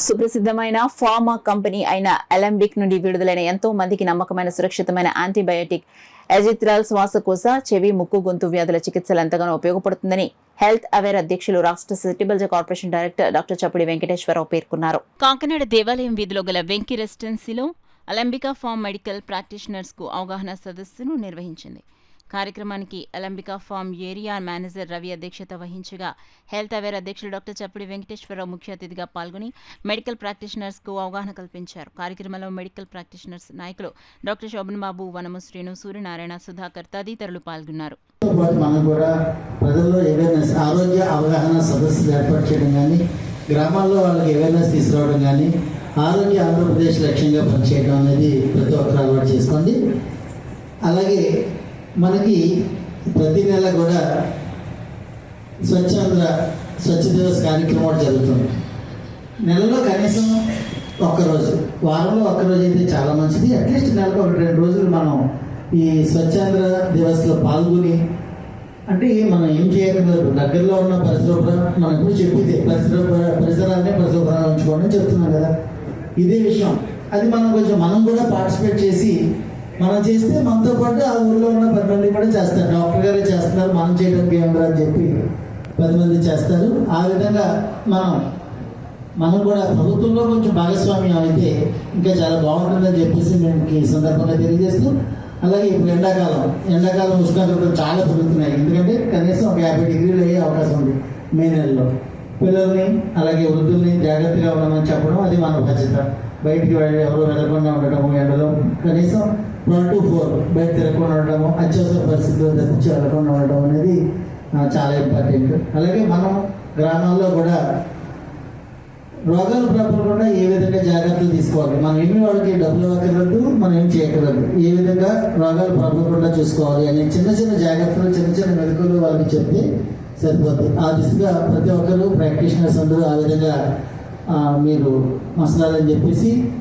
సుప్రసిద్ధమైన pharma company అయిన అలెంబిక్ నుండి విడుదలైన ఎంతో మందికి నమ్మకమైన సురక్షితమైన యాంటీబయాటిక్ ఎజిత్రాల్ శ్వాసకోశ, చెవి, ముక్కు, గొంతు వ్యాధుల చికిత్సలు ఎంతగానో ఉపయోగపడుతుందని హెల్త్ అవేర్ అధ్యక్షులు రాష్ట్ర సిటిబల్జ corporation director doctor Chappudi Venkateswararao పేర్కొన్నారు. కాకినాడ దేవాలయం వీధిలో గల వెంకి రెసిడెన్సీలో అలెంబికా ఫార్మ్ మెడికల్ ప్రాక్టీషనర్స్ కు అవగాహన సదస్సును నిర్వహించింది. కార్యక్రమానికి అలెంబికా ఫార్మ్ ఏరియా మేనేజర్ రవి అధ్యక్షత వహించగా హెల్త్ అవేర్ అధ్యక్షులు డాక్టర్ చప్పుడి వెంకటేశ్వరరావు ముఖ్య అతిథిగా పాల్గొని మెడికల్ ప్రాక్టీషనర్స్ కు అవగాహన కల్పించారు. కార్యక్రమంలో మెడికల్ ప్రాక్టీషనర్స్ నాయకులు డాక్టర్ శోభన్ బాబు, వనము శ్రీను, సూర్యనారాయణ, సుధాకర్ తదితరులు పాల్గొన్నారు. మనం కూడా ప్రజల్లో అవేర్నెస్, ఆరోగ్య అవగాహన సదస్సులు ఏర్పాటు చేయడం కానీ, గ్రామాల్లో వాళ్ళకి అవేర్నెస్ తీసుకురావడం కానీ, ఆరోగ్య ఆంధ్రప్రదేశ్ లక్ష్యంగా పనిచేయడం అనేది ప్రతి ఒక్కరు అలవాటు చేసుకోండి. అలాగే మనకి ప్రతి నెల కూడా స్వచ్ఛ దివస్ కార్యక్రమం జరుగుతుంది. నెలలో కనీసం ఒక్కరోజు, వారంలో ఒక్కరోజు అయితే చాలా మంచిది. అట్లీస్ట్ నెలకు 1-2 రోజులు మనం ఈ స్వచ్ఛాంధ్ర దివస్లో పాల్గొని, అంటే మనం ఏం చేయగలరు, దగ్గరలో ఉన్న మనం ఎప్పుడు చెప్పేది పరిసరాలనే పరిశుభ్రంగా ఉంచుకోండి అని చెప్తున్నాం కదా. ఇదే విషయం అది మనం కూడా పార్టిసిపేట్ చేసి మనం చేస్తే మనతో పాటు ఆ ఊళ్ళో ఉన్న 10 మంది కూడా చేస్తారు. డాక్టర్ గారే చేస్తున్నారు, మనం చేయడానికి ఏమరా అని చెప్పి 10 మంది చేస్తారు. ఆ విధంగా మనం కూడా ప్రభుత్వంలో కొంచెం భాగస్వామ్యం అయితే ఇంకా చాలా బాగుంటుందని చెప్పేసి మేము ఈ సందర్భంగా తెలియజేస్తూ, అలాగే ఇప్పుడు ఎండాకాలం ఉష్ణోగ్రతలు చాలా పెరుగుతున్నాయి. ఎందుకంటే కనీసం 50 డిగ్రీలు అయ్యే అవకాశం ఉంది మే నెలలో. పిల్లల్ని అలాగే వృద్ధుల్ని జాగ్రత్తగా ఉండమని చెప్పడం అది మన బాధ్యత. బయటికి ఎవరు వెళ్ళకుండా ఉండటము, ఎండలో కనీసం 1 to 4 బయట తిరగకుండా ఉండటము, అత్యవసర పరిస్థితుల్లో తప్పించి వెళ్ళకుండా ఉండటం అనేది చాలా ఇంపార్టెంట్. అలాగే మనం గ్రామాల్లో కూడా రోగాలు ప్రబలకుండా ఏ విధంగా జాగ్రత్తలు తీసుకోవాలి, మనం ఏమి వాళ్ళకి డబ్బులు ఇవ్వకూడదు, మనం ఏం చేయకూడదు, ఏ విధంగా రోగాలు ప్రబలకుండా చూసుకోవాలి అనే చిన్న జాగ్రత్తలు, చిన్న మెలకువలు వాళ్ళకి చెప్తే సరిపోతుంది. ఆ దిశగా ప్రతి ఒక్కరు ప్రాక్టీషనర్స్ అందరూ ఆ విధంగా మీరు మసలాలని చెప్పేసి